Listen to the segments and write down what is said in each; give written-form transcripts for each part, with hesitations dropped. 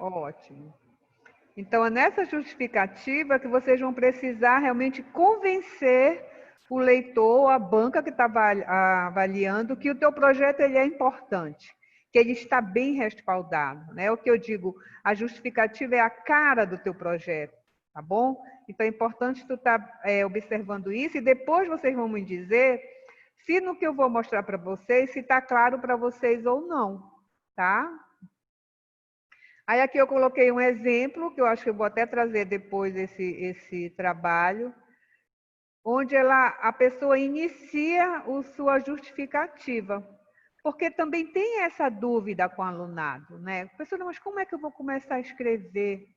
Ótimo. Então, é nessa justificativa que vocês vão precisar realmente convencer o leitor, a banca que está avaliando, que o teu projeto ele é importante, que ele está bem respaldado, né? O que eu digo, a justificativa é a cara do teu projeto, tá bom? Então, é importante tu estar observando isso e depois vocês vão me dizer se no que eu vou mostrar para vocês, se está claro para vocês ou não, tá? Aí aqui eu coloquei um exemplo, que eu acho que eu vou até trazer depois esse trabalho, onde a pessoa inicia sua justificativa. Porque também tem essa dúvida com o alunado, né? A pessoa, mas como é que eu vou começar a escrever?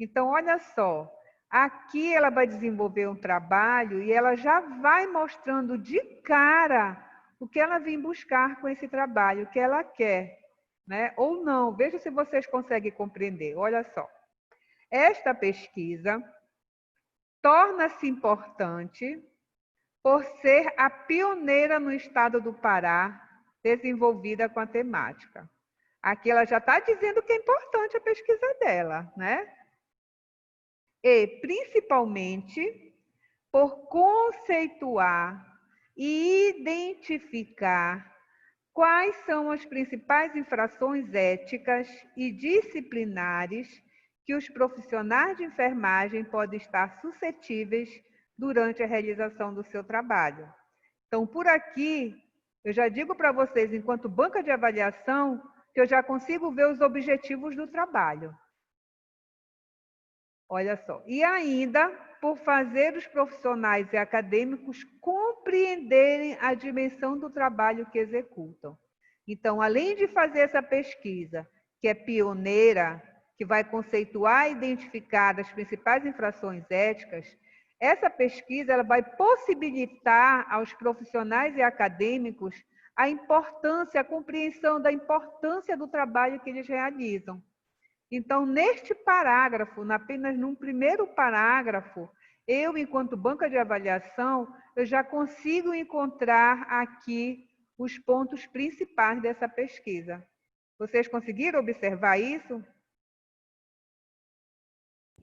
Então, olha só, aqui ela vai desenvolver um trabalho e ela já vai mostrando de cara o que ela vem buscar com esse trabalho, o que ela quer, né? Ou não, veja se vocês conseguem compreender. Olha só, esta pesquisa torna-se importante por ser a pioneira no estado do Pará desenvolvida com a temática. Aqui ela já está dizendo que é importante a pesquisa dela, né? E, principalmente, por conceituar e identificar quais são as principais infrações éticas e disciplinares que os profissionais de enfermagem podem estar suscetíveis durante a realização do seu trabalho. Então, por aqui, eu já digo para vocês, enquanto banca de avaliação, que eu já consigo ver os objetivos do trabalho. Olha só. E ainda por fazer os profissionais e acadêmicos compreenderem a dimensão do trabalho que executam. Então, além de fazer essa pesquisa, que é pioneira, que vai conceituar e identificar as principais infrações éticas, essa pesquisa ela vai possibilitar aos profissionais e acadêmicos a importância, a compreensão da importância do trabalho que eles realizam. Então, neste parágrafo, apenas num primeiro parágrafo, eu, enquanto banca de avaliação, eu já consigo encontrar aqui os pontos principais dessa pesquisa. Vocês conseguiram observar isso?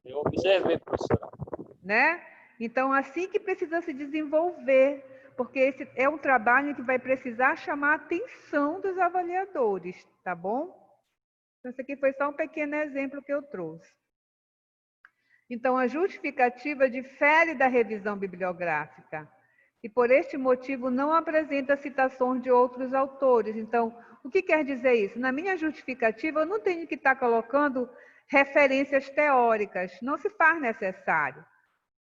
Eu observei, professora. Né? Então, assim que precisa se desenvolver, porque esse é um trabalho que vai precisar chamar a atenção dos avaliadores, tá bom? Então, esse aqui foi só um pequeno exemplo que eu trouxe. Então, a justificativa difere da revisão bibliográfica e, por este motivo, não apresenta citações de outros autores. Então, o que quer dizer isso? Na minha justificativa, eu não tenho que estar colocando referências teóricas, não se faz necessário,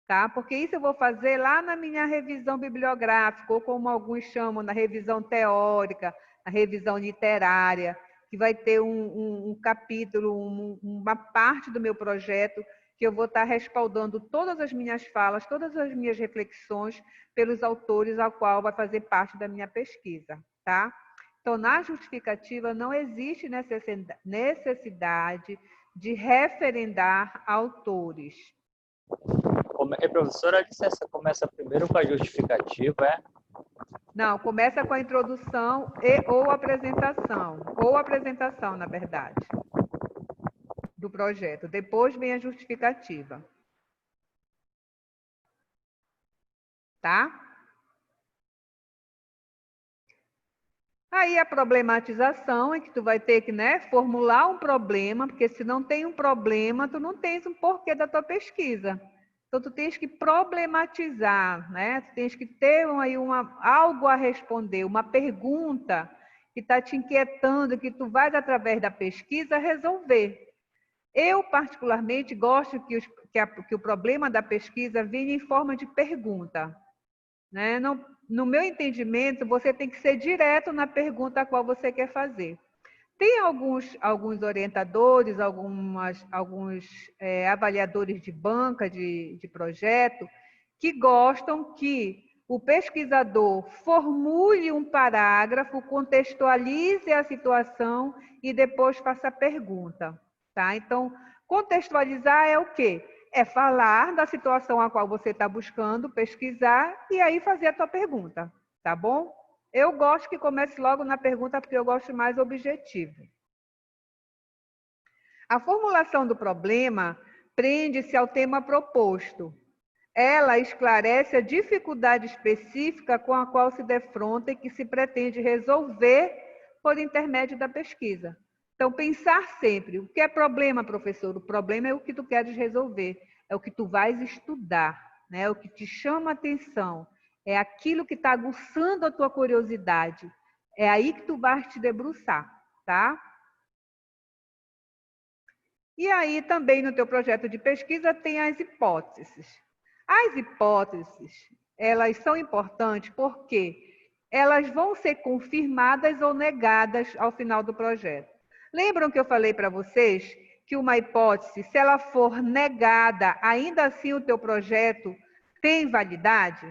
tá? Porque isso eu vou fazer lá na minha revisão bibliográfica, ou como alguns chamam, na revisão teórica, na revisão literária, que vai ter um capítulo, uma parte do meu projeto que eu vou estar respaldando todas as minhas falas, todas as minhas reflexões pelos autores ao qual vai fazer parte da minha pesquisa, tá? Então, na justificativa não existe necessidade de referendar autores. Professora, a licença começa primeiro com a justificativa, é? Não, começa com a introdução ou apresentação, na verdade, do projeto. Depois vem a justificativa. Tá? Aí a problematização é que tu vai ter que, né, formular um problema, porque se não tem um problema, tu não tens um porquê da tua pesquisa. Então, tu tens que problematizar, né? Tu tens que ter aí algo a responder, uma pergunta que está te inquietando, que tu vais, através da pesquisa, resolver. Eu, particularmente, gosto que o problema da pesquisa venha em forma de pergunta, né? Não, no meu entendimento, você tem que ser direto na pergunta a qual você quer fazer. Tem alguns orientadores, alguns avaliadores de banca, de projeto, que gostam que o pesquisador formule um parágrafo, contextualize a situação e depois faça a pergunta. Tá? Então, contextualizar é o quê? É falar da situação a qual você está buscando, pesquisar e aí fazer a tua pergunta. Tá bom? Eu gosto que comece logo na pergunta, porque eu gosto mais objetivo. A formulação do problema prende-se ao tema proposto. Ela esclarece a dificuldade específica com a qual se defronta e que se pretende resolver por intermédio da pesquisa. Então, pensar sempre, o que é problema, professor? O problema é o que tu queres resolver, é o que tu vais estudar, né? É o que te chama a atenção, é aquilo que está aguçando a tua curiosidade, é aí que tu vais te debruçar, tá? E aí também no teu projeto de pesquisa tem as hipóteses. As hipóteses, elas são importantes porque elas vão ser confirmadas ou negadas ao final do projeto. Lembram que eu falei para vocês que uma hipótese, se ela for negada, ainda assim o teu projeto tem validade?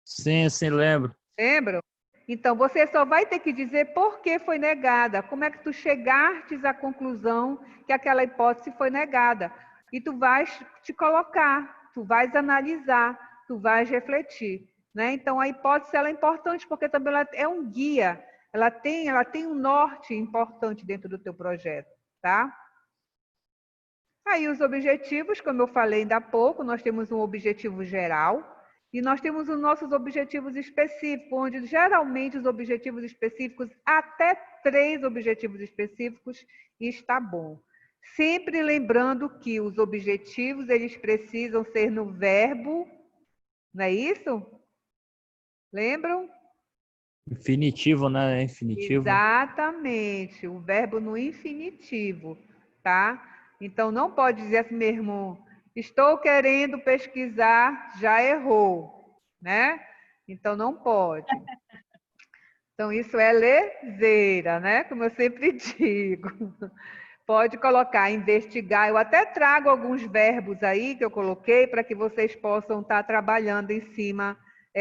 Sim, sim, lembro. Lembram? Então, você só vai ter que dizer por que foi negada, como é que tu chegastes à conclusão que aquela hipótese foi negada. E tu vais te colocar, tu vais analisar, tu vais refletir, né? Então, a hipótese ela é importante porque também ela é um guia, ela tem um norte importante dentro do teu projeto, tá? Aí os objetivos, como eu falei ainda há pouco, nós temos um objetivo geral, e nós temos os nossos objetivos específicos, onde geralmente os objetivos específicos, até 3 objetivos específicos, está bom. Sempre lembrando que os objetivos, eles precisam ser no verbo, não é isso? Lembram? Infinitivo, né? Infinitivo. Exatamente, o verbo no infinitivo, tá? Então não pode dizer assim mesmo, estou querendo pesquisar, já errou, né? Então não pode. Então isso é leseira, né? Como eu sempre digo. Pode colocar investigar. Eu até trago alguns verbos aí que eu coloquei para que vocês possam estar trabalhando em cima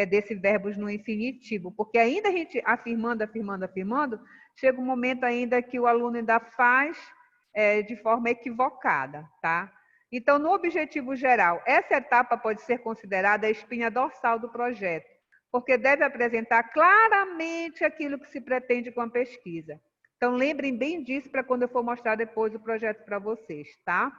desse verbos no infinitivo, porque ainda a gente afirmando, chega um momento ainda que o aluno ainda faz de forma equivocada, tá? Então, no objetivo geral, essa etapa pode ser considerada a espinha dorsal do projeto, porque deve apresentar claramente aquilo que se pretende com a pesquisa. Então, lembrem bem disso para quando eu for mostrar depois o projeto para vocês, tá?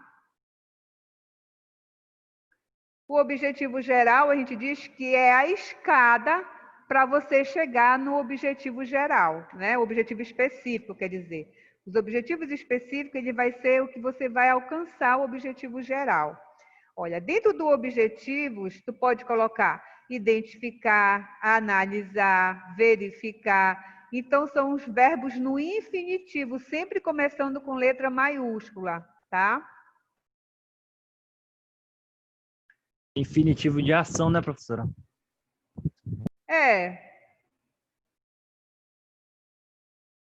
O objetivo geral, a gente diz que é a escada para você chegar no objetivo geral, né? O objetivo específico, quer dizer. Os objetivos específicos, ele vai ser o que você vai alcançar o objetivo geral. Olha, dentro do objetivos, tu pode colocar identificar, analisar, verificar. Então, são os verbos no infinitivo, sempre começando com letra maiúscula, tá? Infinitivo de ação, né, professora? É.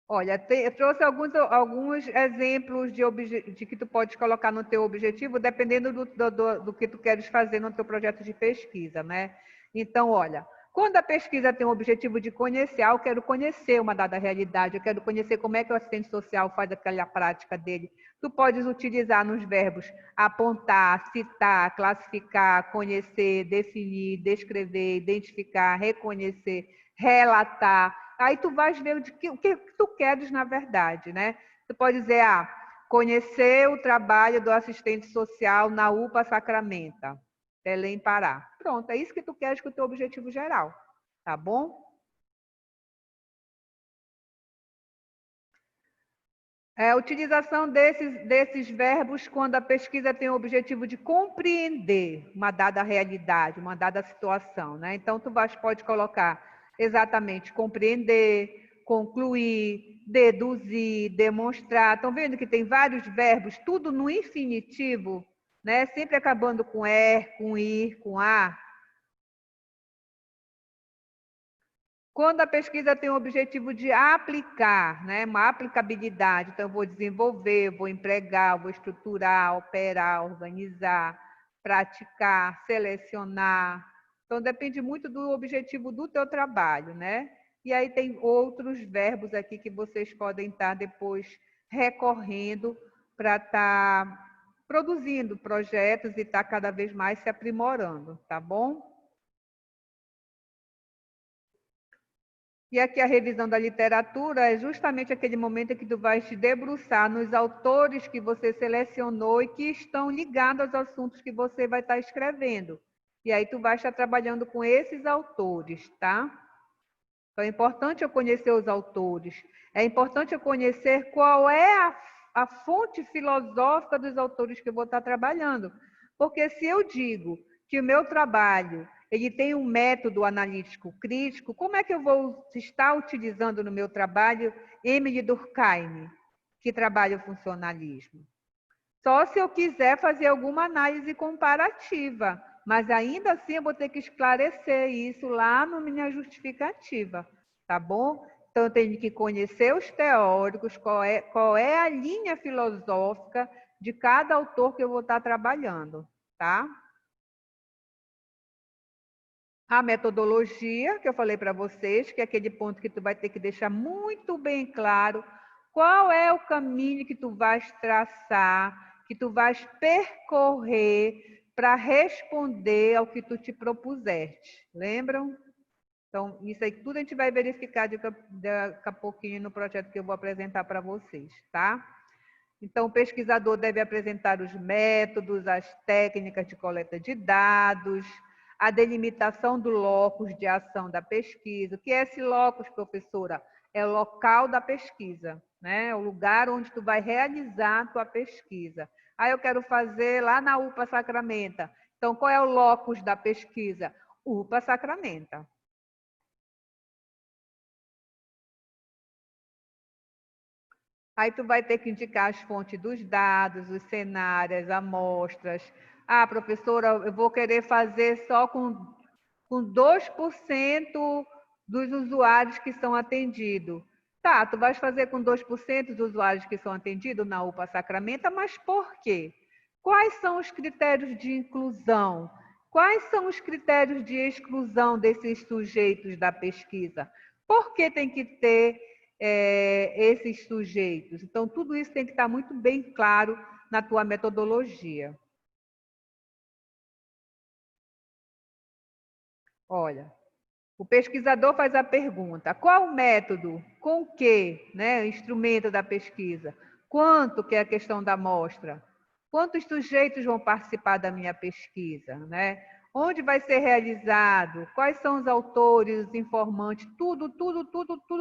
Olha, eu trouxe alguns exemplos de que tu pode colocar no teu objetivo, dependendo do que tu queres fazer no teu projeto de pesquisa, né? Então, olha, quando a pesquisa tem o objetivo de conhecer, eu quero conhecer uma dada realidade, eu quero conhecer como é que o assistente social faz aquela prática dele. Tu podes utilizar nos verbos apontar, citar, classificar, conhecer, definir, descrever, identificar, reconhecer, relatar. Aí tu vais ver o que tu queres na verdade, né? Tu pode dizer, conhecer o trabalho do assistente social na UPA Sacramento, Belém, Pará. Pronto, é isso que tu queres com o teu objetivo geral, tá bom? A utilização desses verbos quando a pesquisa tem o objetivo de compreender uma dada realidade, uma dada situação, né? Então, pode colocar exatamente compreender, concluir, deduzir, demonstrar. Estão vendo que tem vários verbos, tudo no infinitivo, né? Sempre acabando com er, com ir, com a. Quando a pesquisa tem o objetivo de aplicar, né, uma aplicabilidade, então eu vou desenvolver, vou empregar, vou estruturar, operar, organizar, praticar, selecionar. Então depende muito do objetivo do teu trabalho, né? E aí tem outros verbos aqui que vocês podem estar depois recorrendo para estar produzindo projetos e estar cada vez mais se aprimorando, tá bom? E aqui a revisão da literatura é justamente aquele momento em que tu vai te debruçar nos autores que você selecionou e que estão ligados aos assuntos que você vai estar escrevendo. E aí tu vai estar trabalhando com esses autores, tá? Então é importante eu conhecer os autores. É importante eu conhecer qual é a fonte filosófica dos autores que eu vou estar trabalhando. Porque se eu digo que o meu trabalho ele tem um método analítico crítico, como é que eu vou estar utilizando no meu trabalho Emile Durkheim, que trabalha o funcionalismo? Só se eu quiser fazer alguma análise comparativa, mas ainda assim eu vou ter que esclarecer isso lá na minha justificativa, tá bom? Então eu tenho que conhecer os teóricos, qual é a linha filosófica de cada autor que eu vou estar trabalhando, tá? A metodologia, que eu falei para vocês, que é aquele ponto que tu vai ter que deixar muito bem claro qual é o caminho que tu vais traçar, que tu vais percorrer para responder ao que tu te propuseste. Lembram? Então, isso aí tudo a gente vai verificar daqui a pouquinho no projeto que eu vou apresentar para vocês, tá? Então, o pesquisador deve apresentar os métodos, as técnicas de coleta de dados, a delimitação do locus de ação da pesquisa. O que é esse locus, professora? É o local da pesquisa, né? É o lugar onde tu vai realizar a tua pesquisa. Aí eu quero fazer lá na UPA Sacramenta. Então, qual é o locus da pesquisa? UPA Sacramenta. Aí tu vai ter que indicar as fontes dos dados, os cenários, amostras. Ah, professora, eu vou querer fazer só com 2% dos usuários que são atendidos. Tá, tu vais fazer com 2% dos usuários que são atendidos na UPA Sacramento, mas por quê? Quais são os critérios de inclusão? Quais são os critérios de exclusão desses sujeitos da pesquisa? Por que tem que ter esses sujeitos? Então, tudo isso tem que estar muito bem claro na tua metodologia. Olha, o pesquisador faz a pergunta: qual o método? Com o que? Né? Instrumento da pesquisa. Quanto, que é a questão da amostra? Quantos sujeitos vão participar da minha pesquisa? Né? Onde vai ser realizado? Quais são os autores, os informantes? Tudo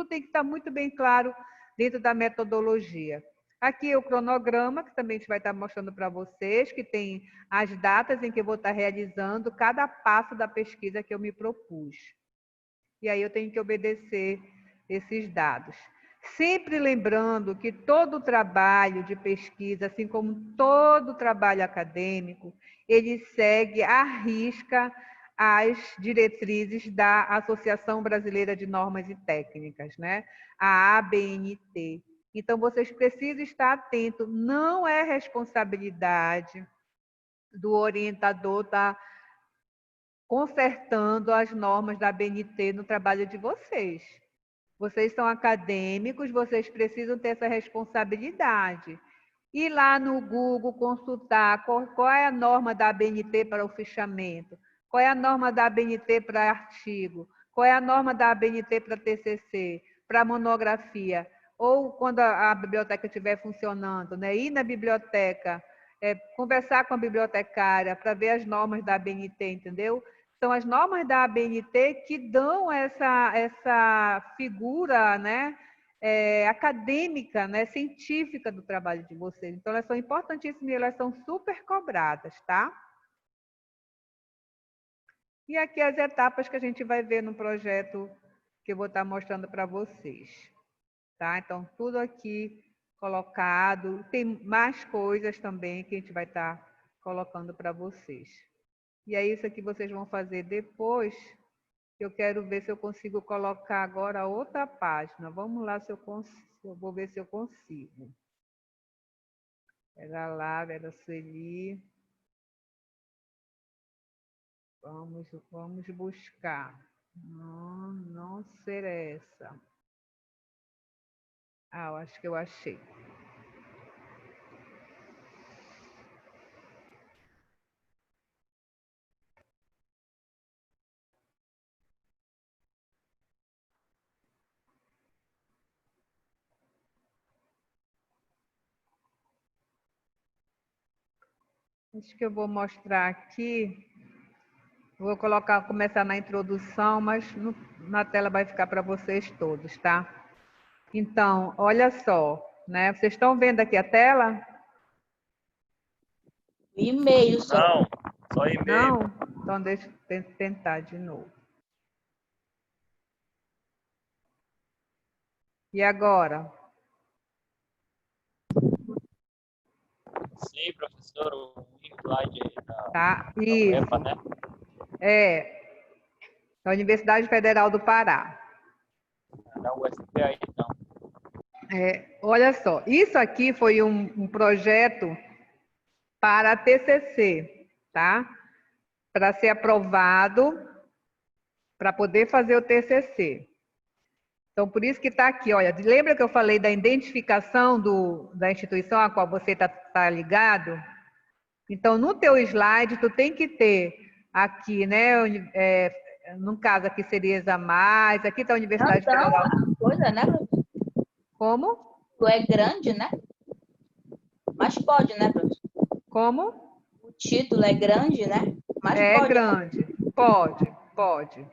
tem que estar muito bem claro dentro da metodologia. Aqui é o cronograma, que também a gente vai estar mostrando para vocês, que tem as datas em que eu vou estar realizando cada passo da pesquisa que eu me propus. E aí eu tenho que obedecer esses dados. Sempre lembrando que todo trabalho de pesquisa, assim como todo trabalho acadêmico, ele segue à risca as diretrizes da Associação Brasileira de Normas e Técnicas, né? A ABNT. Então, vocês precisam estar atentos, não é responsabilidade do orientador estar consertando as normas da ABNT no trabalho de vocês. Vocês são acadêmicos, vocês precisam ter essa responsabilidade. Ir lá no Google consultar qual é a norma da ABNT para o fichamento, qual é a norma da ABNT para artigo, qual é a norma da ABNT para TCC, para monografia, ou quando a biblioteca estiver funcionando, né? Ir na biblioteca, conversar com a bibliotecária para ver as normas da ABNT, entendeu? São as normas da ABNT que dão essa figura, né, acadêmica, né, científica do trabalho de vocês. Então, elas são importantíssimas e elas são super cobradas, tá? E aqui as etapas que a gente vai ver no projeto que eu vou estar mostrando para vocês, tá? Então, tudo aqui colocado. Tem mais coisas também que a gente vai estar colocando para vocês. E é isso que vocês vão fazer depois. Eu quero ver se eu consigo colocar agora outra página. Vamos lá se eu consigo. Eu vou ver se eu consigo. Pera lá, Vera Sueli. Vamos buscar. Não ser essa. Ah, eu acho que eu achei. Acho que eu vou mostrar aqui. Vou começar na introdução, mas na tela vai ficar para vocês todos, tá? Então, olha só, né? Vocês estão vendo aqui a tela? E-mail só. Não, só e-mail. Não? Então, deixa eu tentar de novo. E agora? Sim, professor, o slide aí Tá? da Isso. UEPA, né? Da Universidade Federal do Pará. Da USP aí, então. Olha só, isso aqui foi um projeto para TCC, tá? Para ser aprovado, para poder fazer o TCC. Então, por isso que está aqui, olha, lembra que eu falei da identificação da instituição a qual você tá ligado? Então, no teu slide, tu tem que ter aqui, né, no caso aqui seria ESAMAIS, aqui está a Universidade Federal. Coisa, né? Como? Tu é grande, né? Mas pode, né, professor? Como? O título é grande, né? Mas É pode. grande. Pode.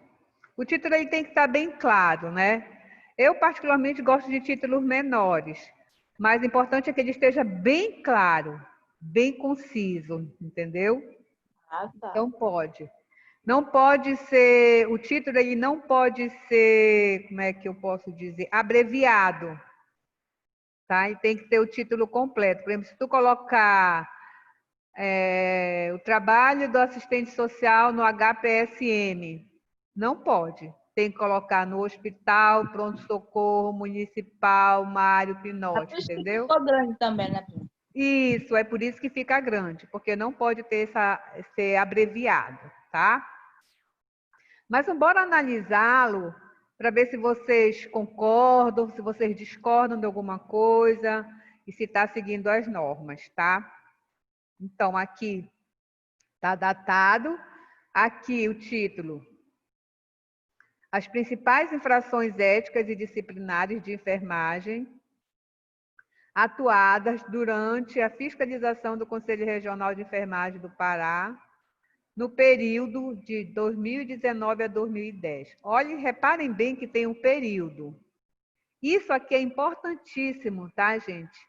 O título ele tem que estar bem claro, né? Eu, particularmente, gosto de títulos menores, mas o importante é que ele esteja bem claro, bem conciso, entendeu? Ah, tá. Então, pode. Não pode ser, o título ele não pode ser, como é que eu posso dizer, abreviado, tá? E tem que ter o título completo. Por exemplo, se tu colocar o trabalho do assistente social no HPSM, não pode. Tem que colocar no hospital, pronto-socorro municipal, Mário Pinotti, Por isso que entendeu? ficou grande também, né, professor? Isso, é por isso que fica grande, porque não pode ser abreviado, tá? Mas bora analisá-lo para ver se vocês concordam, se vocês discordam de alguma coisa e se está seguindo as normas, tá? Então, aqui está datado. Aqui o título. As principais infrações éticas e disciplinares de enfermagem atuadas durante a fiscalização do Conselho Regional de Enfermagem do Pará no período de 2019 a 2010. Olhem, reparem bem que tem um período. Isso aqui é importantíssimo, tá, gente?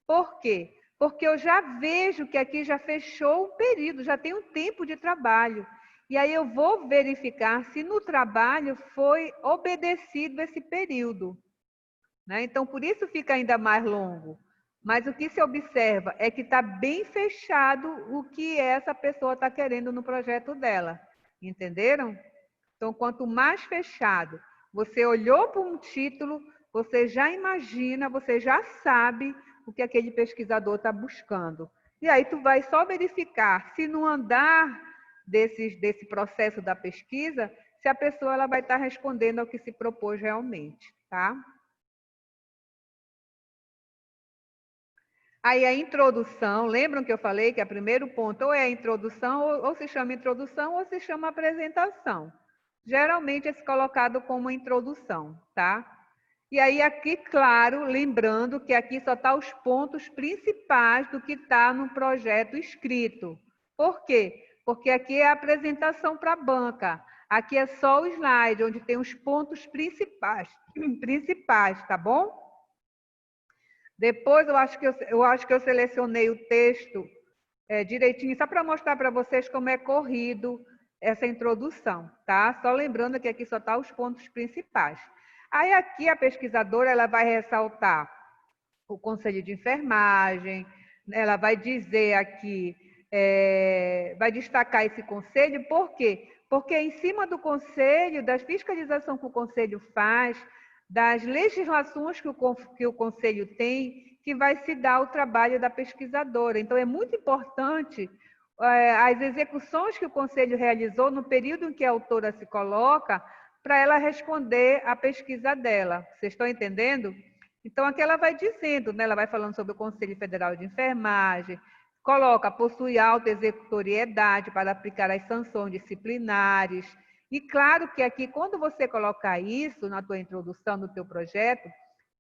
Por quê? Porque eu já vejo que aqui já fechou o período, já tem um tempo de trabalho. E aí eu vou verificar se no trabalho foi obedecido esse período, né? Então, por isso fica ainda mais longo. Mas o que se observa é que está bem fechado o que essa pessoa está querendo no projeto dela. Entenderam? Então, quanto mais fechado, você olhou para um título, você já imagina, você já sabe o que aquele pesquisador está buscando. E aí tu vai só verificar se no andar desse processo da pesquisa, se a pessoa ela vai estar respondendo ao que se propôs realmente, tá? Aí a introdução, lembram que eu falei que o primeiro ponto ou é a introdução, ou se chama introdução, ou se chama apresentação. Geralmente é colocado como introdução, tá? E aí aqui, claro, lembrando que aqui só está os pontos principais do que está no projeto escrito. Por quê? Porque aqui é a apresentação para a banca. Aqui é só o slide, onde tem os pontos principais, tá bom? Depois eu acho que eu selecionei o texto direitinho, só para mostrar para vocês como é corrido essa introdução, tá? Só lembrando que aqui só tá os pontos principais. Aí aqui a pesquisadora ela vai ressaltar o conselho de enfermagem, ela vai dizer aqui, vai destacar esse conselho, por quê? Porque em cima do conselho, da fiscalização que o conselho faz, das legislações que o conselho tem, que vai se dar o trabalho da pesquisadora. Então, é muito importante as execuções que o conselho realizou no período em que a autora se coloca, para ela responder à pesquisa dela. Vocês estão entendendo? Então, aqui ela vai dizendo, né? Ela vai falando sobre o Conselho Federal de Enfermagem, coloca, possui alta executoriedade para aplicar as sanções disciplinares. E claro que aqui, quando você colocar isso na tua introdução, no teu projeto,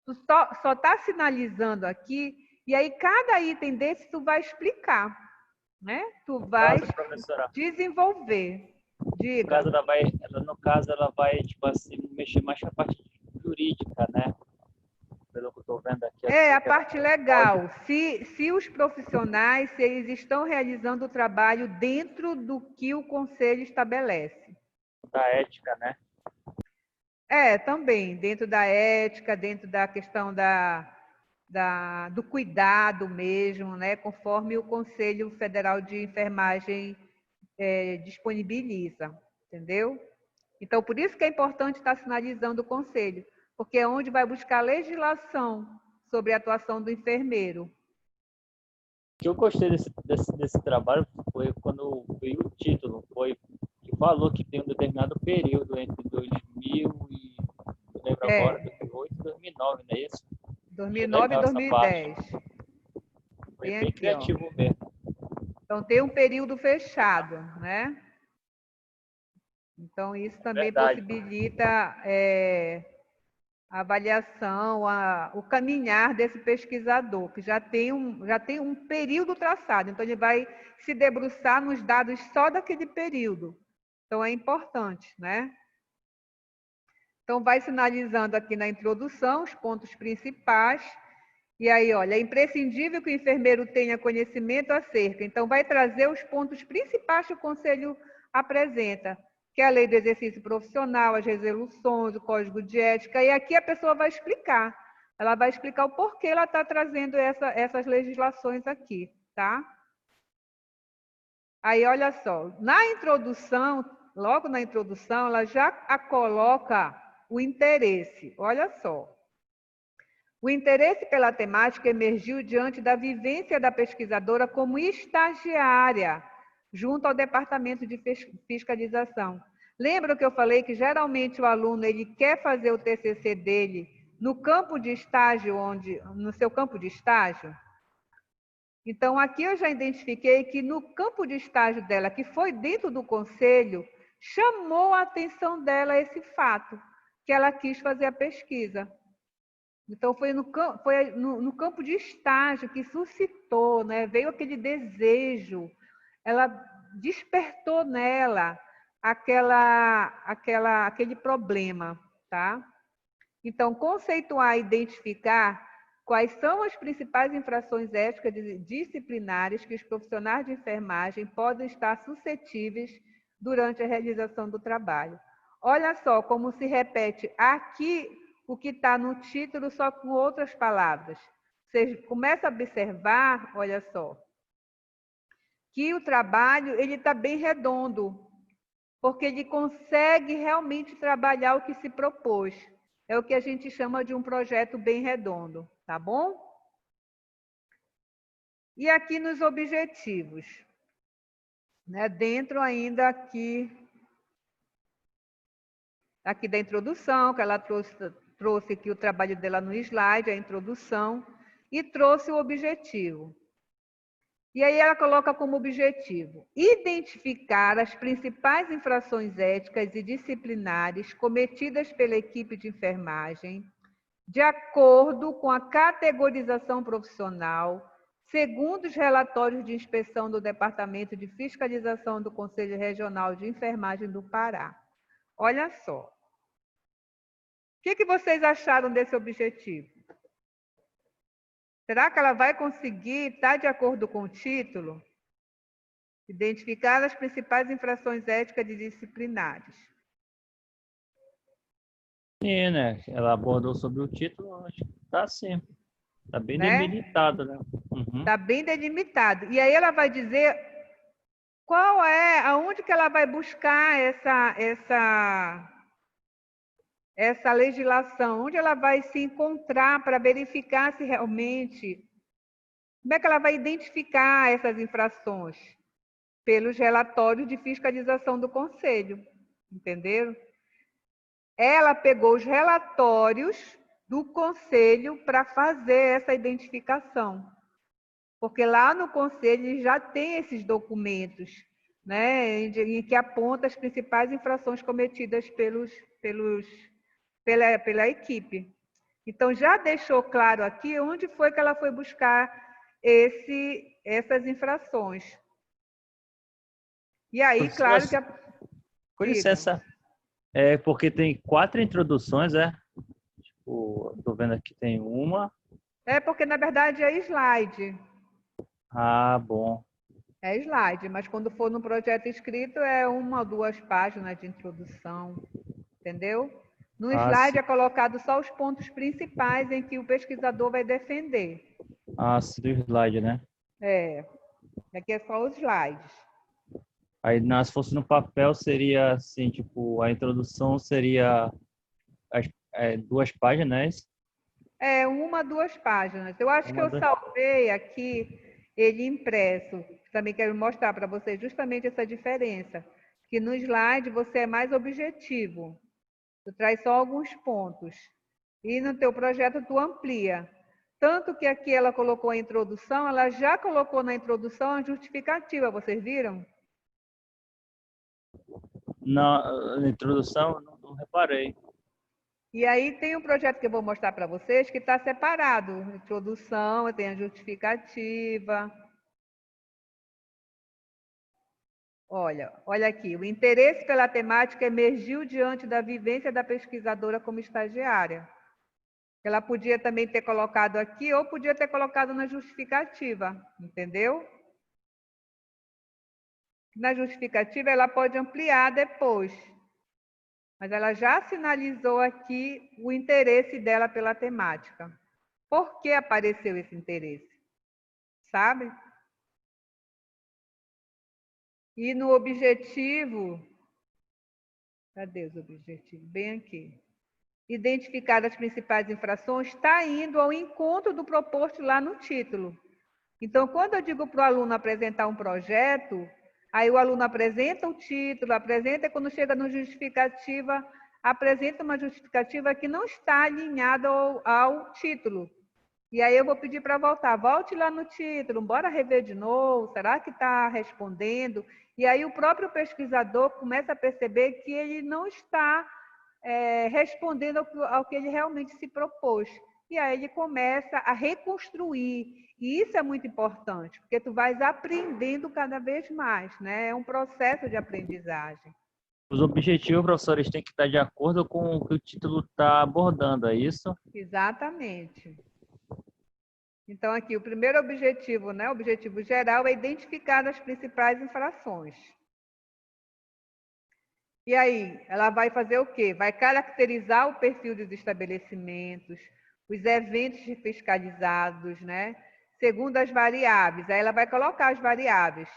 tu só está sinalizando aqui, e aí cada item desse tu vai explicar. né? Tu No vais caso, professora, desenvolver. no Diga. caso, ela vai, tipo assim, mexer mais com a parte jurídica, né? Pelo que eu estou vendo aqui, É, assim, a que ela parte legal. Se os profissionais, se eles estão realizando o trabalho dentro do que o conselho estabelece. da ética, né? É, também, dentro da ética, dentro da questão do cuidado mesmo, né? Conforme o Conselho Federal de Enfermagem disponibiliza, entendeu? Então, por isso que é importante estar sinalizando o conselho, porque é onde vai buscar legislação sobre a atuação do enfermeiro. O que eu gostei desse trabalho foi quando veio o título, foi que falou que tem um determinado período entre 2000 e, eu lembro agora, 2008 e 2009, não é isso? Achei 2009 e legal essa parte. 2010. Foi Tem bem aqui, ó. criativo mesmo. Então, tem um período fechado, né? Então, isso também Verdade. possibilita a avaliação, o caminhar desse pesquisador, que já tem um período traçado. Então, ele vai se debruçar nos dados só daquele período. Então, é importante, né? Então, vai sinalizando aqui na introdução os pontos principais. E aí, olha, é imprescindível que o enfermeiro tenha conhecimento acerca. Então, vai trazer os pontos principais que o Conselho apresenta, que é a lei do exercício profissional, as resoluções, o código de ética. E aqui a pessoa vai explicar. Ela vai explicar o porquê ela está trazendo essas legislações aqui, tá? Aí, olha só, na introdução, logo na introdução, ela já coloca o interesse. Olha só. O interesse pela temática emergiu diante da vivência da pesquisadora como estagiária, junto ao departamento de fiscalização. Lembra que eu falei que geralmente o aluno ele quer fazer o TCC dele no campo de estágio, no seu campo de estágio? Então, aqui eu já identifiquei que no campo de estágio dela, que foi dentro do conselho, chamou a atenção dela esse fato, que ela quis fazer a pesquisa. Então, foi no campo de estágio que suscitou, né? Veio aquele desejo, ela despertou nela aquele problema, tá? Então, conceituar e identificar quais são as principais infrações éticas disciplinares que os profissionais de enfermagem podem estar suscetíveis durante a realização do trabalho. Olha só como se repete aqui o que está no título, só com outras palavras. Você começa a observar, olha só, que o trabalho ele está bem redondo, porque ele consegue realmente trabalhar o que se propôs. É o que a gente chama de um projeto bem redondo, tá bom? E aqui nos objetivos, né? Dentro ainda aqui da introdução, que ela trouxe aqui o trabalho dela no slide, a introdução, e trouxe o objetivo. E aí ela coloca como objetivo identificar as principais infrações éticas e disciplinares cometidas pela equipe de enfermagem, de acordo com a categorização profissional, segundo os relatórios de inspeção do Departamento de Fiscalização do Conselho Regional de Enfermagem do Pará. Olha só. O que vocês acharam desse objetivo? Será que ela vai conseguir estar de acordo com o título? Identificar as principais infrações éticas e disciplinares. Sim, né? Ela abordou sobre o título, acho que tá sim. Tá bem Né? delimitado, né? Uhum. Está bem delimitado. E aí ela vai dizer aonde que ela vai buscar essa legislação, onde ela vai se encontrar para verificar se realmente, como é que ela vai identificar essas infrações? Pelos relatórios de fiscalização do Conselho, entenderam? Ela pegou os relatórios do Conselho para fazer essa identificação, porque lá no Conselho já tem esses documentos, né, em que aponta as principais infrações cometidas pela equipe. Então, já deixou claro aqui onde foi que ela foi buscar essas infrações. E aí, claro que... Com Diga. licença, porque tem 4 introduções, Tipo, tô vendo aqui tem uma. É porque, na verdade, é slide. Ah, bom. É slide, mas quando for no projeto escrito é 1 ou 2 páginas de introdução, entendeu? No slide Sim. é colocado só os pontos principais em que o pesquisador vai defender. Sim, do slide, né? Aqui é só os slides. Aí, se fosse no papel, seria assim, tipo, a introdução seria 2 páginas. 1 ou 2 páginas. Eu acho que Uma, eu duas. salvei aqui ele impresso. Também quero mostrar para vocês justamente essa diferença. Que no slide você é mais objetivo. Tu traz só alguns pontos. E no teu projeto tu amplia. Tanto que aqui ela colocou a introdução, ela já colocou na introdução a justificativa, vocês viram? Na introdução, não reparei. E aí tem um projeto que eu vou mostrar para vocês que está separado. Introdução, tem a justificativa. Olha aqui. O interesse pela temática emergiu diante da vivência da pesquisadora como estagiária. Ela podia também ter colocado aqui ou podia ter colocado na justificativa, entendeu? Na justificativa ela pode ampliar depois. Mas ela já sinalizou aqui o interesse dela pela temática. Por que apareceu esse interesse? Sabe? E no objetivo, cadê os objetivos? Bem aqui. Identificar as principais infrações está indo ao encontro do proposto lá no título. Então, quando eu digo para o aluno apresentar um projeto, aí o aluno apresenta o título, apresenta, e quando chega no justificativa, apresenta uma justificativa que não está alinhada ao título. E aí eu vou pedir para voltar, volte lá no título, bora rever de novo, será que está respondendo? E aí o próprio pesquisador começa a perceber que ele não está respondendo ao que ele realmente se propôs. E aí ele começa a reconstruir. E isso é muito importante, porque tu vais aprendendo cada vez mais, né? É um processo de aprendizagem. Os objetivos, professores, têm que estar de acordo com o que o título está abordando, é isso? Exatamente. Então, aqui, o primeiro objetivo, né? O objetivo geral é identificar as principais infrações. E aí, ela vai fazer o quê? Vai caracterizar o perfil dos estabelecimentos, os eventos fiscalizados, né? Segundo as variáveis. Aí ela vai colocar as variáveis,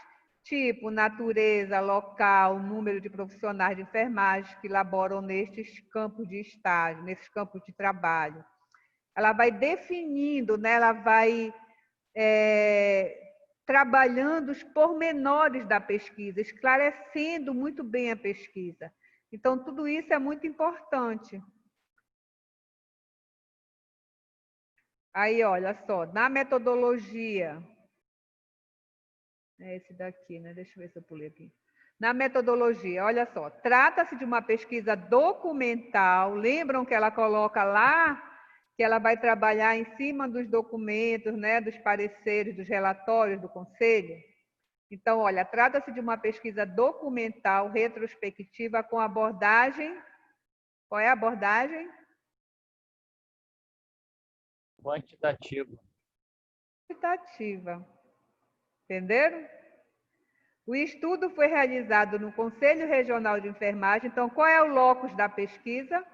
tipo natureza, local, número de profissionais de enfermagem que laboram nestes campos de estágio, nesses campos de trabalho. Ela vai definindo, né? Ela vai trabalhando os pormenores da pesquisa, esclarecendo muito bem a pesquisa. Então, tudo isso é muito importante. Aí, olha só, na metodologia, é esse daqui, né? Deixa eu ver se eu pulei aqui. Na metodologia, olha só, trata-se de uma pesquisa documental. Lembram que ela coloca lá que ela vai trabalhar em cima dos documentos, né, dos pareceres, dos relatórios do Conselho? Então, olha, trata-se de uma pesquisa documental retrospectiva com abordagem... Qual é a abordagem? Quantitativo. Quantitativa. Entenderam? O estudo foi realizado no Conselho Regional de Enfermagem. Então, qual é o locus da pesquisa?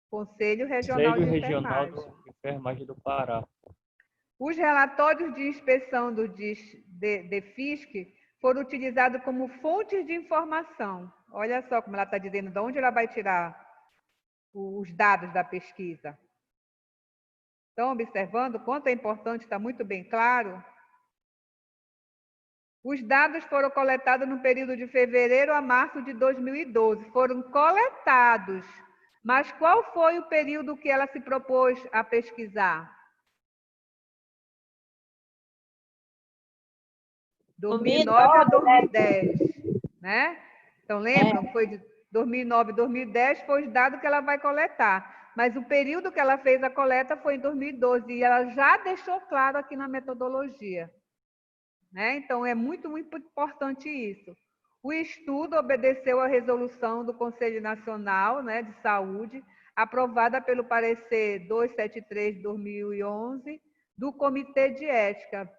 Conselho Regional de Regional Enfermagem. de Enfermagem do Pará. Os relatórios de inspeção do DEFISC foram utilizados como fontes de informação. Olha só como ela está dizendo de onde ela vai tirar os dados da pesquisa. Estão observando quanto é importante, está muito bem claro? Os dados foram coletados no período de fevereiro a março de 2012. Foram coletados. Mas qual foi o período que ela se propôs a pesquisar? 2009 a 2010, né? Então, lembram? Foi de 2009 a 2010, foi os dados que ela vai coletar. Mas o período que ela fez a coleta foi em 2012, e ela já deixou claro aqui na metodologia. Né? Então, é muito, muito importante isso. O estudo obedeceu à resolução do Conselho Nacional, né, de Saúde, aprovada pelo parecer 273 de 2011 do Comitê de Ética.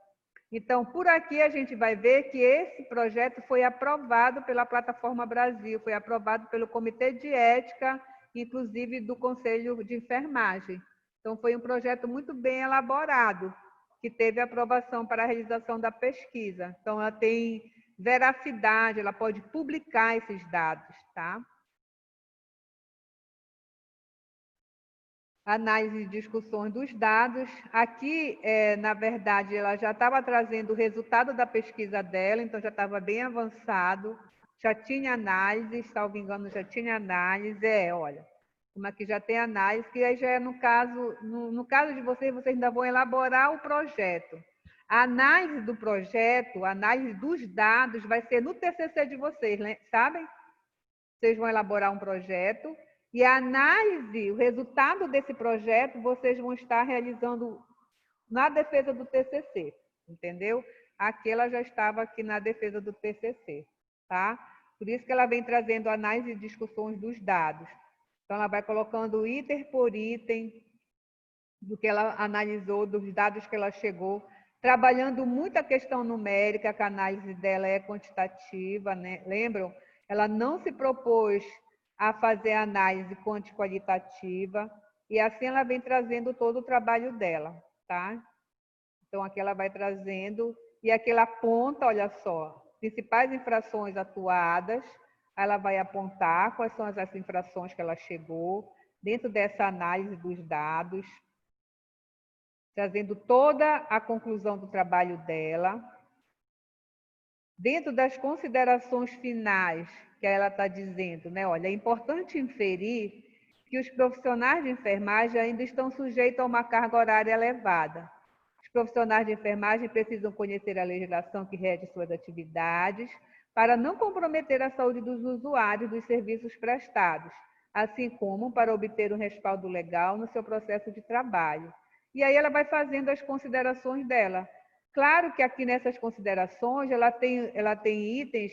Então, por aqui a gente vai ver que esse projeto foi aprovado pela Plataforma Brasil, foi aprovado pelo Comitê de Ética, inclusive do Conselho de Enfermagem. Então, foi um projeto muito bem elaborado, que teve aprovação para a realização da pesquisa. Então, ela tem veracidade, ela pode publicar esses dados, tá? Análise e discussões dos dados. Aqui, na verdade, ela já estava trazendo o resultado da pesquisa dela, então já estava bem avançado, já tinha análise, salvo engano, já tinha análise. Olha, como aqui já tem análise, que aí já é no caso de vocês ainda vão elaborar o projeto. A análise do projeto, a análise dos dados vai ser no TCC de vocês, né? Sabem? Vocês vão elaborar um projeto e a análise, o resultado desse projeto, vocês vão estar realizando na defesa do TCC, entendeu? Aqui ela já estava aqui na defesa do TCC, tá? Por isso que ela vem trazendo análise e discussões dos dados. Então, ela vai colocando item por item do que ela analisou, dos dados que ela chegou, trabalhando muito a questão numérica, que a análise dela é quantitativa, né? Lembram? Ela não se propôs a fazer análise quanti-qualitativa, e assim ela vem trazendo todo o trabalho dela, tá? Então, aqui ela vai trazendo, e aqui ela aponta, olha só, principais infrações atuadas, ela vai apontar quais são as infrações que ela chegou, dentro dessa análise dos dados, trazendo toda a conclusão do trabalho dela. Dentro das considerações finais que ela está dizendo, né? Olha, é importante inferir que os profissionais de enfermagem ainda estão sujeitos a uma carga horária elevada. Os profissionais de enfermagem precisam conhecer a legislação que rege suas atividades para não comprometer a saúde dos usuários dos serviços prestados, assim como para obter um respaldo legal no seu processo de trabalho. E aí ela vai fazendo as considerações dela. Claro que aqui nessas considerações ela tem itens,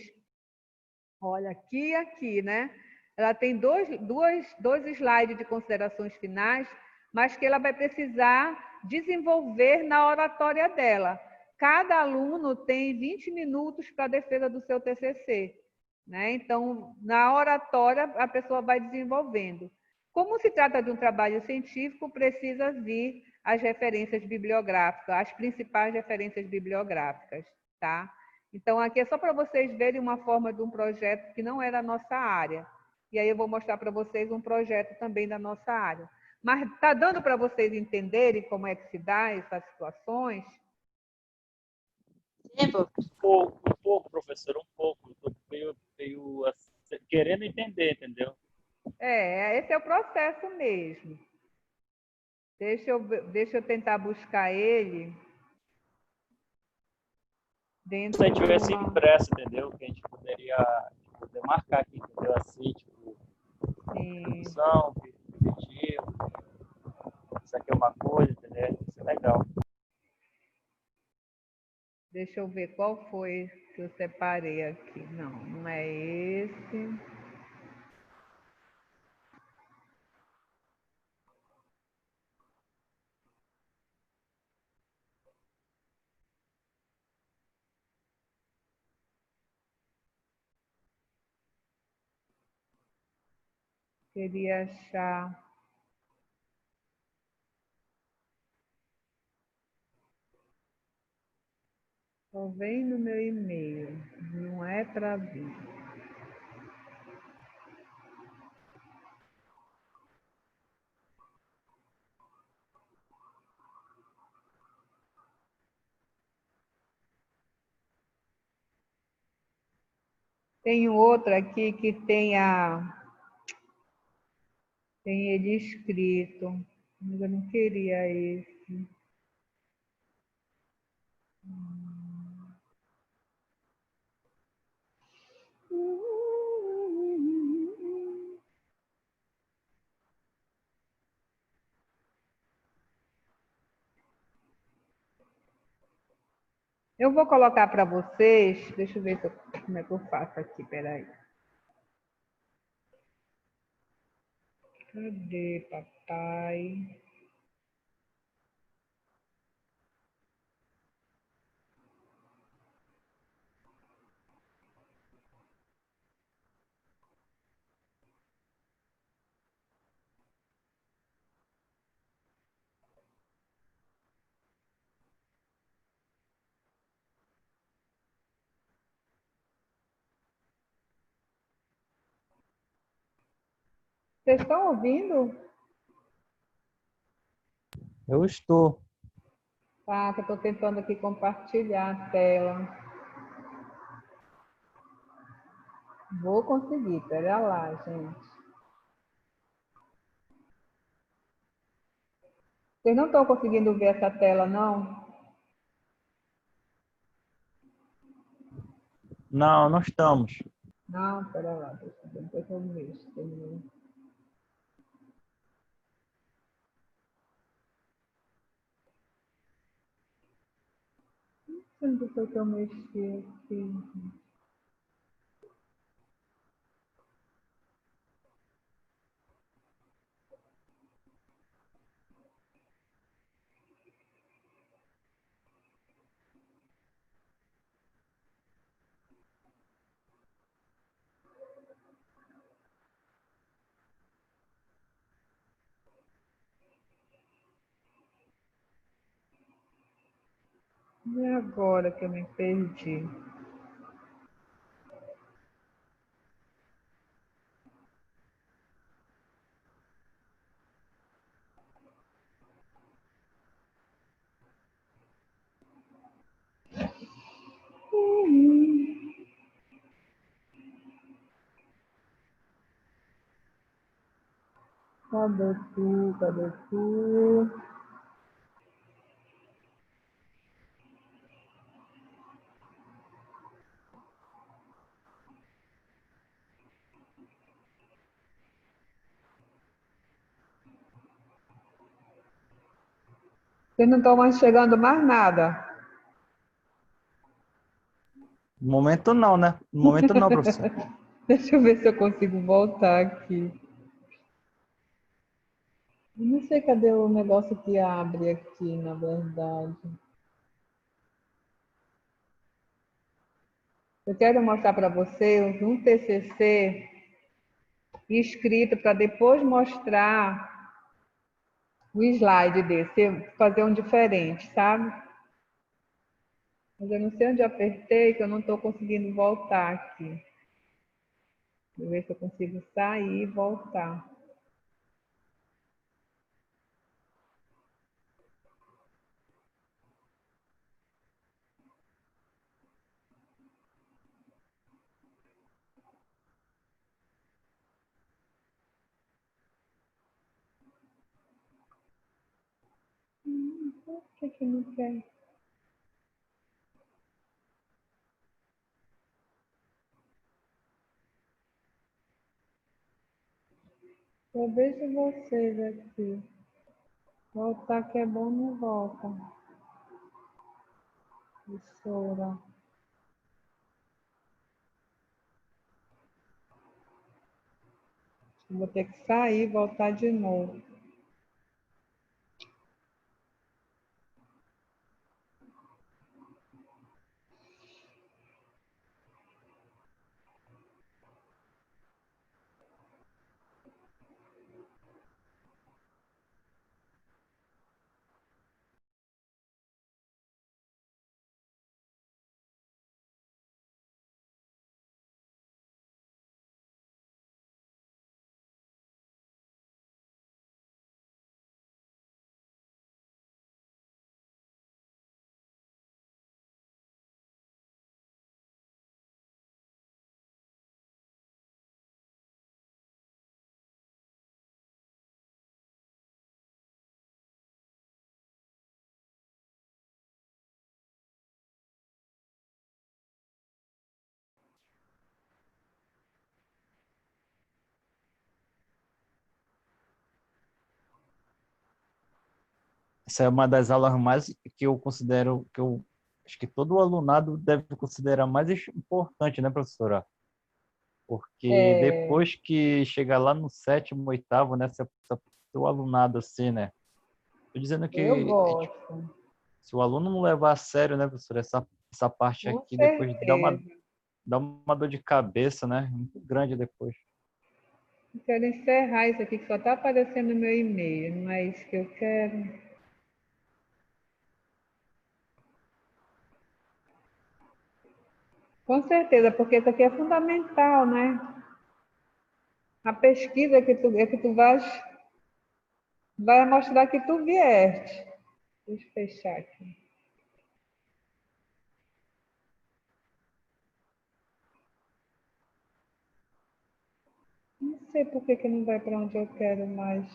olha, aqui e aqui, né? Ela tem dois slides de considerações finais, mas que ela vai precisar desenvolver na oratória dela. Cada aluno tem 20 minutos para a defesa do seu TCC, né? Então, na oratória, a pessoa vai desenvolvendo. Como se trata de um trabalho científico, precisa vir as referências bibliográficas, as principais referências bibliográficas, tá? Então, aqui é só para vocês verem uma forma de um projeto que não é da nossa área. E aí eu vou mostrar para vocês um projeto também da nossa área. Mas está dando para vocês entenderem como é que se dá essas situações? Sim, Um pouco, professor, um pouco. Estou meio querendo entender, entendeu? Esse é o processo mesmo. Deixa eu tentar buscar ele Se dentro você de tivesse uma... impresso, entendeu? Que a gente poderia marcar aqui, entendeu? Assim, tipo, Sim, introdução, objetivo, isso aqui é uma coisa, entendeu? Isso é legal. deixa eu ver qual foi que eu separei aqui. Não, não é esse. Queria achar... Só vem no meu e-mail. Não é para vir. Tem outro aqui que tem ele escrito, mas eu não queria esse. Eu vou colocar para vocês, deixa eu ver como é que eu faço aqui, peraí. Cadê, papai? Vocês estão ouvindo? Eu estou. Tá, que eu estou tentando aqui compartilhar a tela. Vou conseguir, pera lá, gente. Vocês não estão conseguindo ver essa tela, não? Não, não estamos. Não, pera lá, deixa eu ver, depois eu mexo. Onde foi que eu mexi aqui? E agora que eu me perdi? Cadê tu? Cadê tu? Vocês não estão mais chegando mais nada. No momento não, né? No momento não, professor. Deixa eu ver se eu consigo voltar aqui. Eu não sei cadê o negócio que abre aqui, na verdade. Eu quero mostrar para vocês um TCC escrito para depois mostrar o slide desse, fazer um diferente, sabe? Mas eu não sei onde eu apertei, que eu não estou conseguindo voltar aqui. Vou ver se eu consigo sair e voltar. Por que não quer? Eu vejo vocês aqui. Voltar que é bom, não volta. Professora. Vou ter que sair e voltar de novo. Essa é uma das aulas mais que eu considero que eu acho que todo alunado deve considerar mais importante, né, professora? Porque É, depois que chegar lá no sétimo, oitavo, né, se o alunado assim, né? Tô dizendo eu que tipo, gosto, se o aluno não levar a sério, né, professora, essa parte com aqui depois certeza. dá uma dor de cabeça, né? Muito grande depois. Eu quero encerrar isso aqui que só está aparecendo no meu e-mail, não é isso que eu quero. Com certeza, porque isso aqui é fundamental, né? A pesquisa que tu vai mostrar que tu vieste. Deixa eu fechar aqui. Não sei por que que não vai para onde eu quero mais.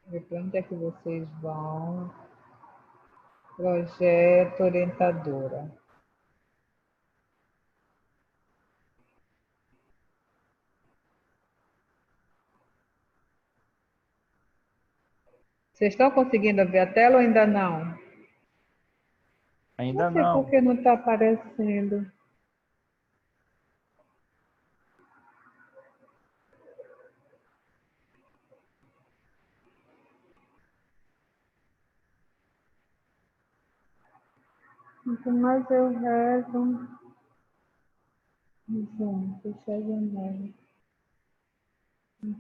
Ver para onde é que vocês vão. Projeto orientadora. Vocês estão conseguindo ver a tela ou ainda não? Não Ainda sei por não. que não está aparecendo. Quanto mais eu rezo, gente, deixa a janela,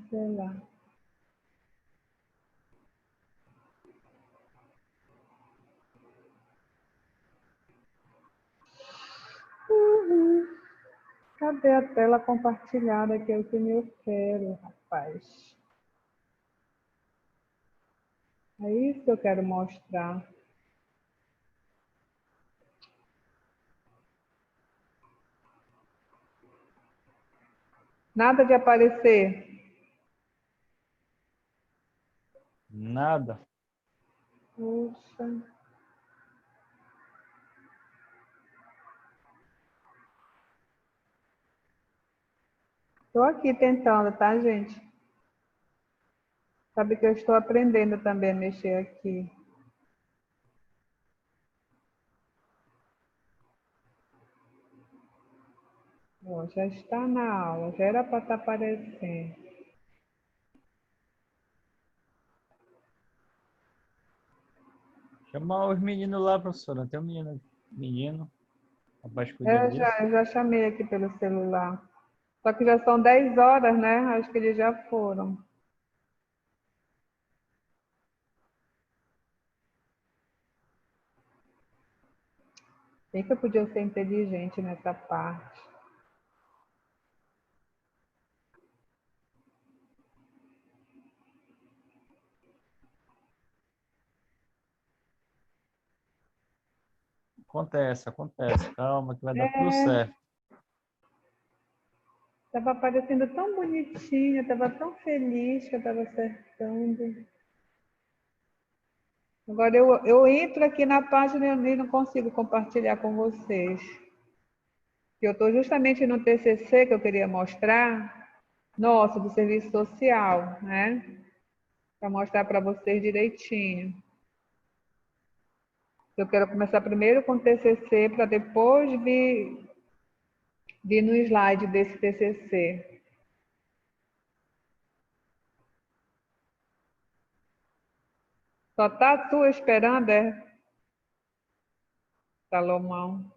sei lá. Cadê a tela compartilhada que é o que eu quero, rapaz? É isso que eu quero mostrar. Nada de aparecer. Nada. Puxa. Estou aqui tentando, tá, gente? Sabe que eu estou aprendendo também a mexer aqui. Ó, já está na aula, já era para estar aparecendo. Chamar os meninos lá, professora. Tem um menino, rapaz cuida Eu disso. já, eu já chamei aqui pelo celular. Só que já são 10 horas, né? Acho que eles já foram. Bem que eu podia ser inteligente nessa parte. Acontece, acontece. Calma que vai dar tudo É, certo. estava parecendo tão bonitinha, estava tão feliz que eu estava acertando. Agora eu entro aqui na página e não consigo compartilhar com vocês. Eu estou justamente no TCC que eu queria mostrar, nosso, do serviço social, né? Para mostrar para vocês direitinho. Eu quero começar primeiro com o TCC para depois vir no slide desse TCC. Só tá tu esperando, é, Salomão?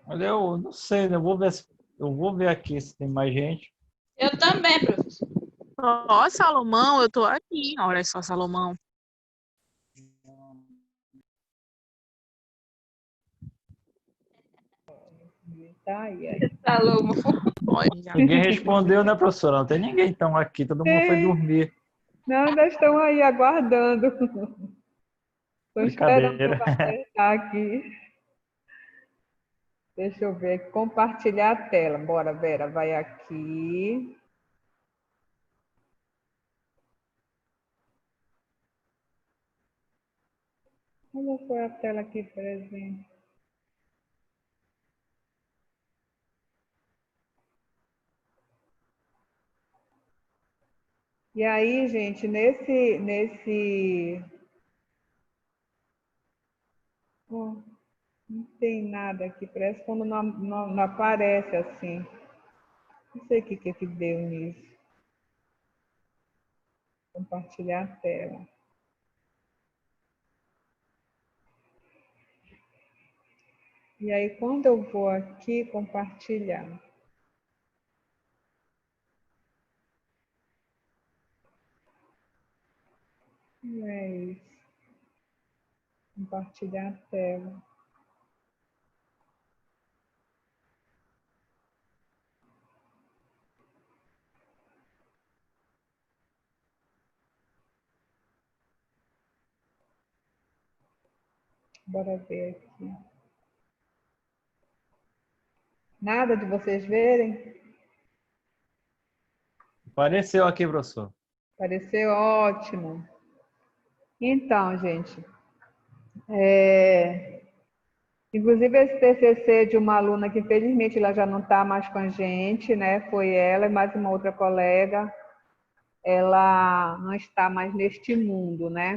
Olha, eu não sei, né? Eu vou ver aqui se tem mais gente. Eu também, professor. Ó, Salomão, eu tô aqui. Olha só, Salomão. Tá aí, aí. Salomão. Olha, já. Ninguém respondeu, né, professora? Não tem ninguém então aqui. Todo mundo foi dormir. Não, ainda estão aí aguardando. Estou esperando para Brincadeira. acertar aqui. Deixa eu ver, compartilhar a tela. Bora, Vera, vai aqui. Olha só a tela aqui, por exemplo. E aí, gente, oh, não tem nada aqui, parece quando não aparece assim. Não sei o que deu nisso. Compartilhar a tela. E aí, quando eu vou aqui compartilhar, é isso. Compartilhar a tela. Bora ver aqui. Nada de vocês verem? Apareceu aqui, professor. Pareceu ótimo. Então, gente, inclusive esse TCC de uma aluna que infelizmente ela já não está mais com a gente, né? Foi ela e mais uma outra colega. Ela não está mais neste mundo, né?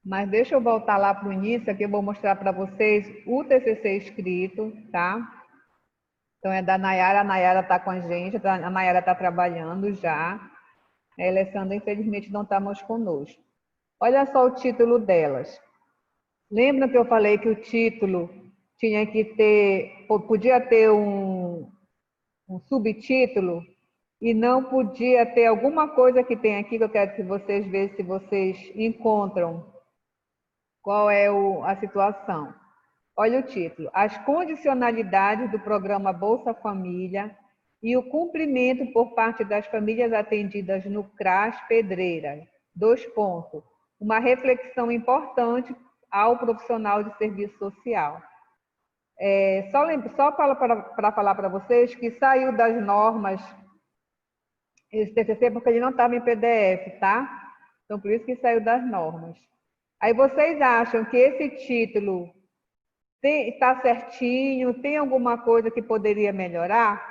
Mas deixa eu voltar lá para o início, aqui eu vou mostrar para vocês o TCC escrito, tá? Então é da Nayara, a Nayara está com a gente, a Nayara está trabalhando já. A Alessandra, infelizmente, não está mais conosco. Olha só o título delas. Lembra que eu falei que o título tinha que ter, podia ter um subtítulo e não podia ter alguma coisa que tem aqui que eu quero que vocês vejam se vocês encontram qual é a situação. Olha o título: As condicionalidades do programa Bolsa Família e o cumprimento por parte das famílias atendidas no CRAS Pedreira. 2 pontos. Uma reflexão importante ao profissional de serviço social. Só para falar para vocês que saiu das normas esse TCC porque ele não estava em PDF, tá? Então, por isso que saiu das normas. Aí vocês acham que esse título está certinho? Tem alguma coisa que poderia melhorar?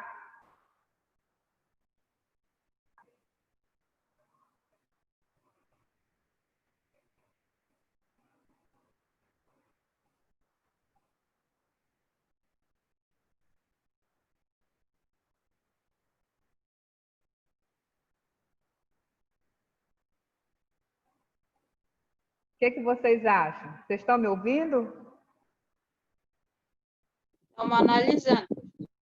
O que vocês acham? Vocês estão me ouvindo? Estamos analisando.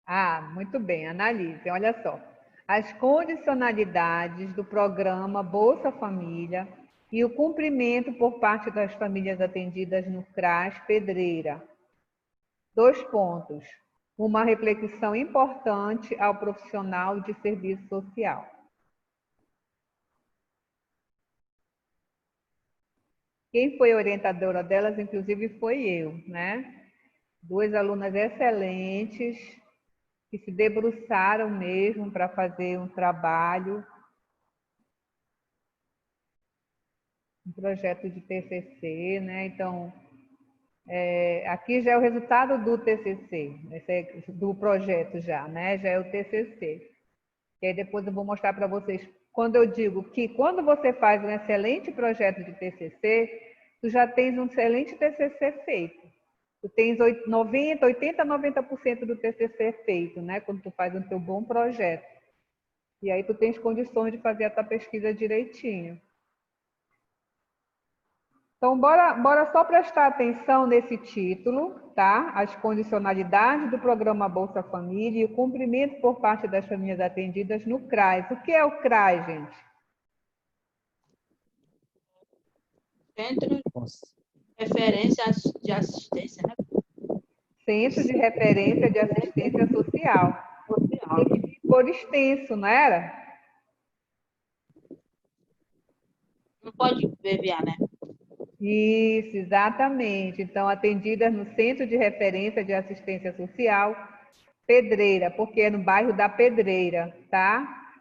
Ah, muito bem, analisem. Olha só. As condicionalidades do programa Bolsa Família e o cumprimento por parte das famílias atendidas no CRAS Pedreira. 2 pontos. Uma reflexão importante ao profissional de serviço social. Quem foi a orientadora delas, inclusive, foi eu, né? 2 alunas excelentes que se debruçaram mesmo para fazer um trabalho, um projeto de TCC, né? Então, aqui já é o resultado do TCC, do projeto já, né? Já é o TCC. E aí depois eu vou mostrar para vocês, quando eu digo que quando você faz um excelente projeto de TCC, tu já tens um excelente TCC feito. Tu tens 90, 80, 90% do TCC feito, né? Quando tu faz um teu bom projeto. E aí tu tens condições de fazer a tua pesquisa direitinho. Então, bora só prestar atenção nesse título, tá? As condicionalidades do programa Bolsa Família e o cumprimento por parte das famílias atendidas no CRAS. O que é o CRAS, gente? Centro de Referência de Assistência, né? Centro de Referência de Assistência Social. Tem que for extenso, não era? Não pode abreviar, né? Isso, exatamente. Então, atendidas no Centro de Referência de Assistência Social, Pedreira, porque é no bairro da Pedreira, tá?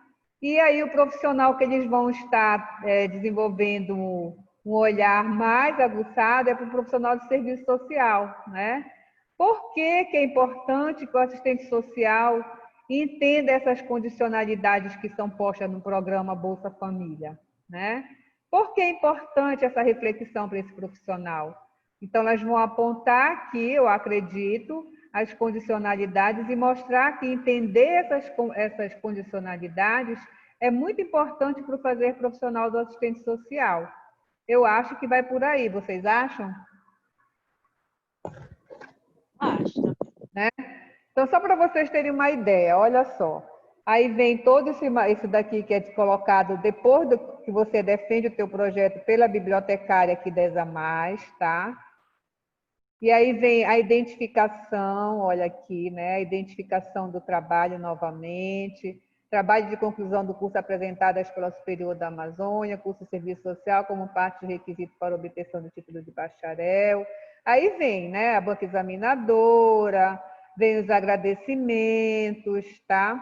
E aí o profissional que eles vão estar desenvolvendo um olhar mais aguçado é para o profissional de serviço social, né? Por que que é importante que o assistente social entenda essas condicionalidades que são postas no programa Bolsa Família, né? Por que é importante essa reflexão para esse profissional? Então, elas vão apontar aqui, eu acredito, as condicionalidades e mostrar que entender essas condicionalidades é muito importante para o fazer profissional do assistente social. Eu acho que vai por aí, vocês acham? Acho. Né? Então, só para vocês terem uma ideia, olha só. Aí vem todo esse daqui que é colocado depois que você defende o teu projeto pela bibliotecária aqui da ESA+, tá? E aí vem a identificação, olha aqui, né? A identificação do trabalho novamente, trabalho de conclusão do curso apresentado à Escola Superior da Amazônia, curso de Serviço Social como parte do requisito para obtenção do título de bacharel. Aí vem, né? A banca examinadora, vem os agradecimentos, tá?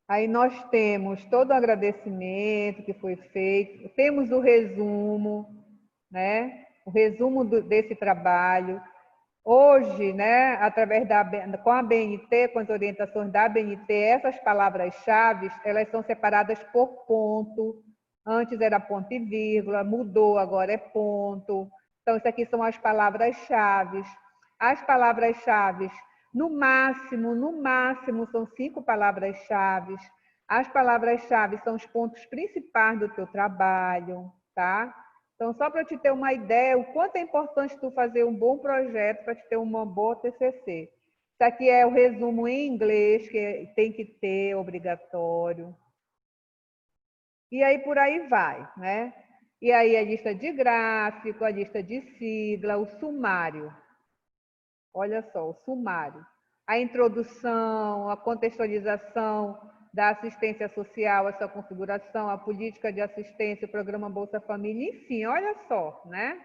Aí nós temos todo o agradecimento que foi feito, temos o resumo, né? O resumo desse trabalho. Hoje, né, através com a BNT, com as orientações da BNT, essas palavras-chave, elas são separadas por ponto. Antes era ponto e vírgula, mudou, agora é ponto. Então, isso aqui são as palavras-chave. As palavras-chave, no máximo, são 5 palavras-chave. As palavras-chave são os pontos principais do teu trabalho, tá? Então, só para te ter uma ideia, o quanto é importante tu fazer um bom projeto para te ter uma boa TCC. Isso aqui é o resumo em inglês, que tem que ter, obrigatório. E aí, por aí vai, né? E aí, a lista de gráfico, a lista de sigla, o sumário. Olha só, o sumário. A introdução, a contextualização da assistência social, a sua configuração, a política de assistência, o programa Bolsa Família, enfim, olha só, né?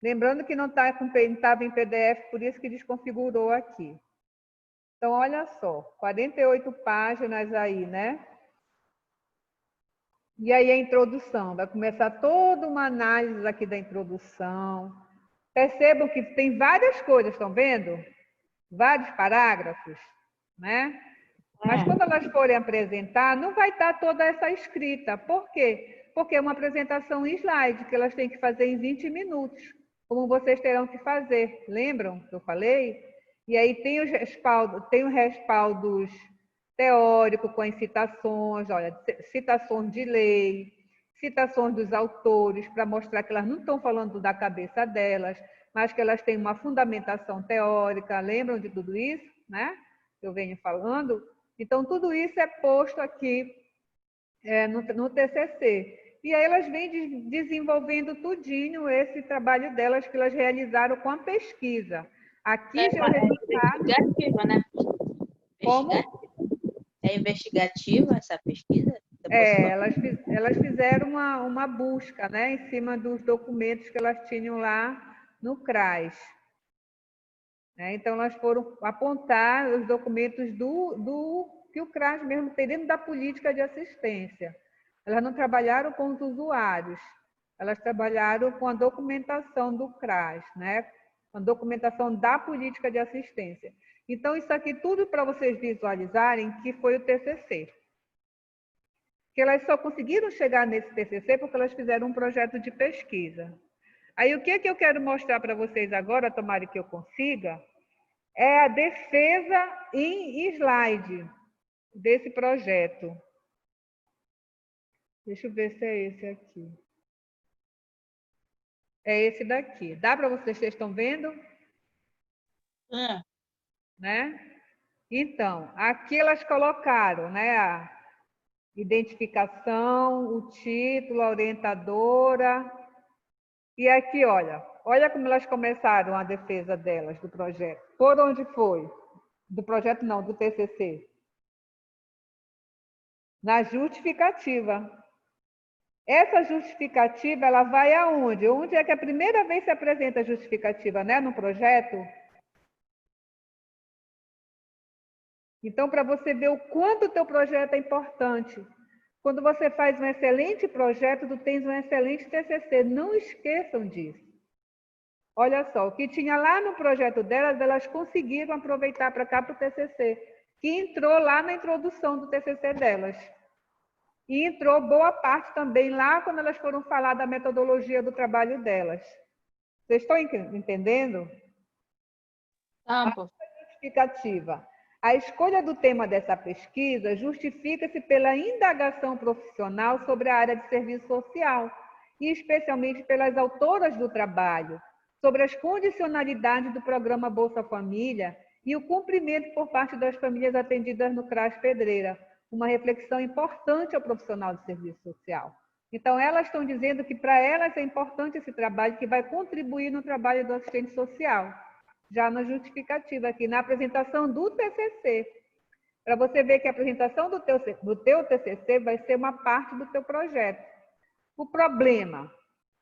Lembrando que não estava em PDF, por isso que desconfigurou aqui. Então, olha só, 48 páginas aí, né? E aí a introdução, vai começar toda uma análise aqui da introdução. Percebam que tem várias coisas, estão vendo? Vários parágrafos, né? Mas quando elas forem apresentar, não vai estar toda essa escrita. Por quê? Porque é uma apresentação em slide, que elas têm que fazer em 20 minutos, como vocês terão que fazer. Lembram que eu falei? E aí tem os respaldos teóricos com as citações, olha, citações de lei, citações dos autores, para mostrar que elas não estão falando da cabeça delas, mas que elas têm uma fundamentação teórica. Lembram de tudo isso, né? Que eu venho falando? Então, tudo isso é posto aqui no TCC. E aí elas vêm desenvolvendo tudinho esse trabalho delas que elas realizaram com a pesquisa. Aqui já é o resultado... investigativa, né? Como? É investigativa essa pesquisa? Elas fizeram uma busca, né, em cima dos documentos que elas tinham lá no CRAS. Então, elas foram apontar os documentos que o CRAS mesmo tem dentro da política de assistência. Elas não trabalharam com os usuários, elas trabalharam com a documentação do CRAS, né? Com a documentação da política de assistência. Então, isso aqui tudo para vocês visualizarem que foi o TCC. Que elas só conseguiram chegar nesse TCC porque elas fizeram um projeto de pesquisa. Aí, o que eu quero mostrar para vocês agora, tomara que eu consiga, é a defesa em slide desse projeto. Deixa eu ver se é esse aqui. É esse daqui. Dá para vocês estão vendo? Né? Então, aqui elas colocaram, né, a identificação, o título, a orientadora. E aqui, olha como elas começaram a defesa delas, do projeto. Por onde foi? Do projeto não, do TCC. Na justificativa. Essa justificativa, ela vai aonde? Onde é que a primeira vez se apresenta a justificativa, né, no projeto? Então, para você ver o quanto o teu projeto é importante. Quando você faz um excelente projeto, tu tens um excelente TCC. Não esqueçam disso. Olha só, o que tinha lá no projeto delas, elas conseguiram aproveitar para cá para o TCC, que entrou lá na introdução do TCC delas. E entrou boa parte também lá quando elas foram falar da metodologia do trabalho delas. Vocês estão entendendo? Campo. Justificativa. A escolha do tema dessa pesquisa justifica-se pela indagação profissional sobre a área de serviço social, e especialmente pelas autoras do trabalho, sobre as condicionalidades do programa Bolsa Família e o cumprimento por parte das famílias atendidas no CRAS Pedreira, uma reflexão importante ao profissional de serviço social. Então, elas estão dizendo que para elas é importante esse trabalho, que vai contribuir no trabalho do assistente social. Já na justificativa aqui, na apresentação do TCC, para você ver que a apresentação do teu TCC vai ser uma parte do teu projeto. O problema,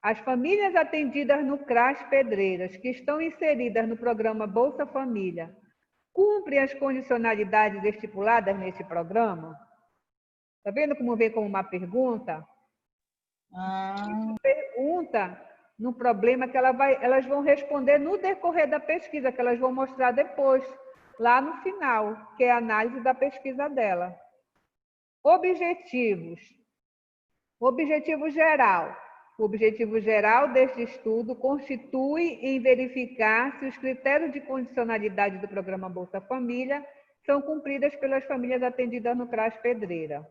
as famílias atendidas no CRAS Pedreiras, que estão inseridas no programa Bolsa Família, cumprem as condicionalidades estipuladas nesse programa? Está vendo como vem como uma pergunta? Pergunta no problema que elas vão responder no decorrer da pesquisa, que elas vão mostrar depois, lá no final, que é a análise da pesquisa dela. Objetivos. Objetivo geral. O objetivo geral deste estudo constitui em verificar se os critérios de condicionalidade do programa Bolsa Família são cumpridas pelas famílias atendidas no CRAS Pedreira.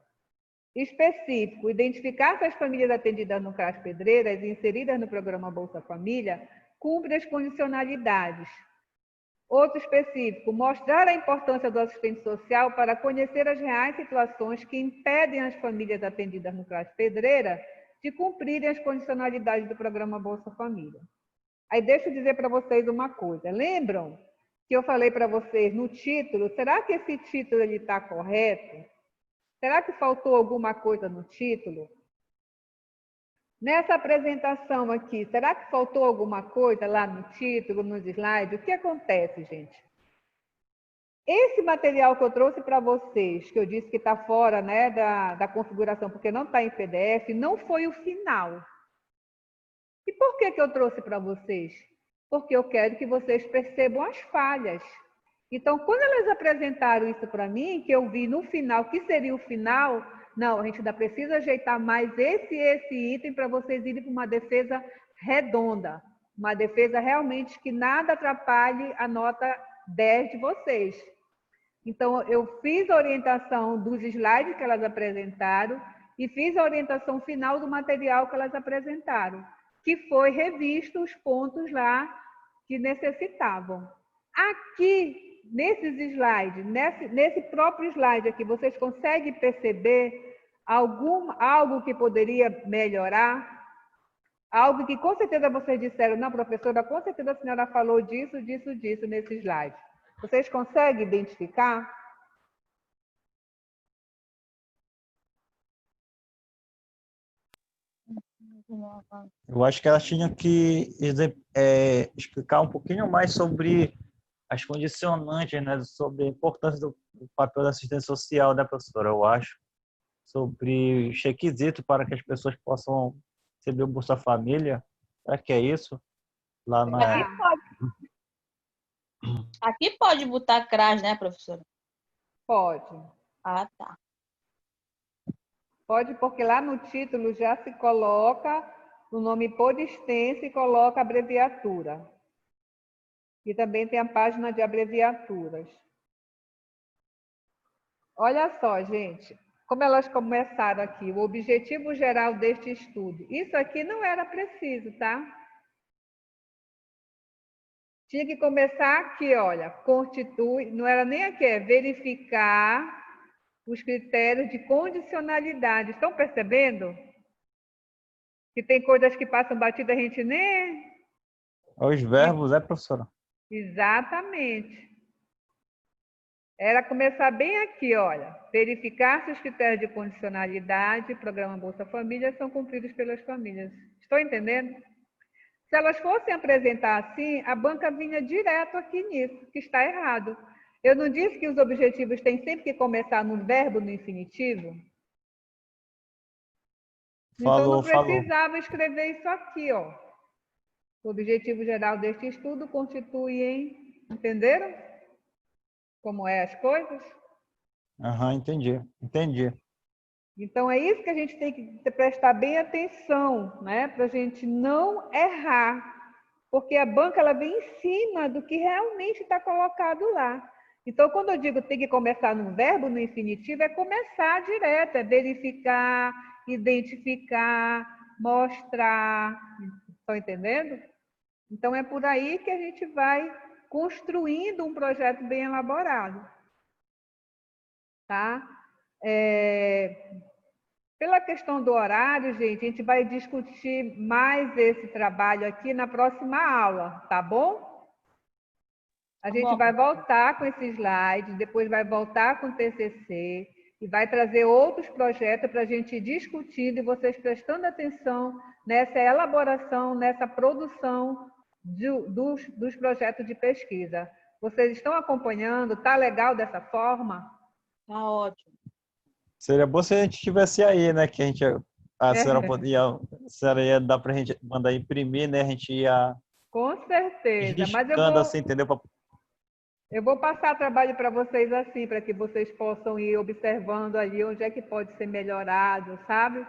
Específico, identificar se as famílias atendidas no CRAS Pedreiras e inseridas no programa Bolsa Família cumprem as condicionalidades. Outro específico, mostrar a importância do assistente social para conhecer as reais situações que impedem as famílias atendidas no CRAS Pedreira de cumprirem as condicionalidades do programa Bolsa Família. Aí deixa eu dizer para vocês uma coisa. Lembram que eu falei para vocês no título? Será que esse título está correto? Será que faltou alguma coisa no título? Nessa apresentação aqui, será que faltou alguma coisa lá no título, nos slides? O que acontece, gente? Esse material que eu trouxe para vocês, que eu disse que está fora, né, da configuração, porque não está em PDF, não foi o final. E por que eu trouxe para vocês? Porque eu quero que vocês percebam as falhas. Então, quando elas apresentaram isso para mim, que eu vi no final, que seria o final, não, a gente ainda precisa ajeitar mais esse item para vocês irem para uma defesa redonda, uma defesa realmente que nada atrapalhe a nota 10 de vocês. Então, eu fiz a orientação dos slides que elas apresentaram e fiz a orientação final do material que elas apresentaram, que foi revisto os pontos lá que necessitavam. Aqui, nesses slides, nesse próprio slide aqui, vocês conseguem perceber algo que poderia melhorar? Algo que com certeza vocês disseram, não, professora, com certeza a senhora falou disso nesse slide. Vocês conseguem identificar? Eu acho que elas tinham que explicar um pouquinho mais sobre as condicionantes, né, sobre a importância do papel da assistência social, né, professora? Eu acho. Sobre os requisitos para que as pessoas possam receber o Bolsa Família. Será que é isso? Lá na... Aqui pode botar CRAS, né, professora? Pode. Ah, tá. Pode, porque lá no título já se coloca o nome por extenso e coloca a abreviatura. E também tem a página de abreviaturas. Olha só, gente, como elas começaram aqui, o objetivo geral deste estudo. Isso aqui não era preciso, tá? Tinha que começar aqui, olha, constitui, não era nem aqui, é verificar os critérios de condicionalidade. Estão percebendo? Que tem coisas que passam batida, a gente nem... Os verbos, professora? Exatamente. Era começar bem aqui, olha. Verificar se os critérios de condicionalidade, programa Bolsa Família, são cumpridos pelas famílias. Estão entendendo? Se elas fossem apresentar assim, a banca vinha direto aqui nisso, que está errado. Eu não disse que os objetivos têm sempre que começar no verbo no infinitivo? Então não Falou. precisava escrever isso aqui, ó. O objetivo geral deste estudo constitui em... Entenderam? Como é as coisas? Aham, entendi. Então é isso que a gente tem que prestar bem atenção, né? Para a gente não errar. Porque a banca ela vem em cima do que realmente está colocado lá. Então, quando eu digo tem que começar no verbo, no infinitivo, é começar direto, é verificar, identificar, mostrar. Estão entendendo? Então, é por aí que a gente vai construindo um projeto bem elaborado. Tá? Pela questão do horário, gente, a gente vai discutir mais esse trabalho aqui na próxima aula, tá bom? A gente vai voltar com esses slides, depois vai voltar com o TCC e vai trazer outros projetos para a gente ir discutindo e vocês prestando atenção nessa elaboração, nessa produção dos projetos de pesquisa. Vocês estão acompanhando? Tá legal dessa forma? Tá ótimo. Seria bom se a gente estivesse aí, né? Que a senhora ia dar pra gente mandar imprimir, né? A gente ia Com certeza, mas riscando assim, entendeu? eu vou passar trabalho para vocês assim, para que vocês possam ir observando ali onde é que pode ser melhorado, sabe?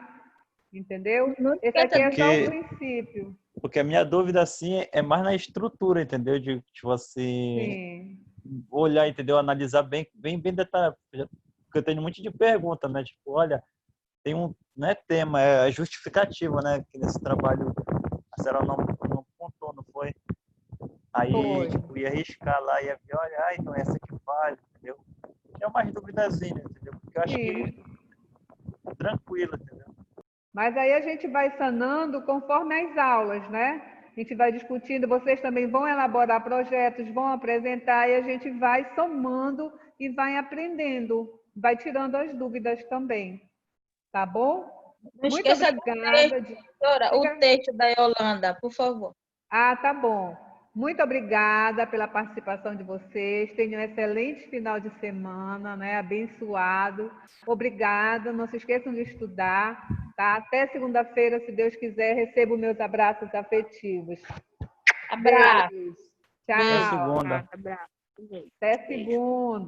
Entendeu? Não Esse aqui é só o Porque- princípio. Porque a minha dúvida, assim, é mais na estrutura, entendeu? De, tipo assim, Sim. olhar, entendeu? Analisar bem detalhado. Porque eu tenho um monte de perguntas, né? Tipo, olha, tem um, não é tema, é justificativa, né? Que nesse trabalho a senhora não contou, não foi? Aí, Foi. tipo, ia arriscar lá, ia ver, olha, então essa que vale, entendeu? É umas duvidazinhas, entendeu? Porque eu acho Sim. que tranquilo, entendeu? Mas aí a gente vai sanando conforme as aulas, né? A gente vai discutindo, vocês também vão elaborar projetos, vão apresentar e a gente vai somando e vai aprendendo, vai tirando as dúvidas também. Tá bom? Não Muito esqueça do obrigada. texto, doutora, o texto da Yolanda, por favor. Ah, tá bom. Muito obrigada pela participação de vocês. Tenham um excelente final de semana, né? Abençoado. Obrigada. Não se esqueçam de estudar, tá? Até segunda-feira, se Deus quiser, recebo meus abraços afetivos. Abraço. Beijos. Até Tchau. segunda. Abraço. Até segunda.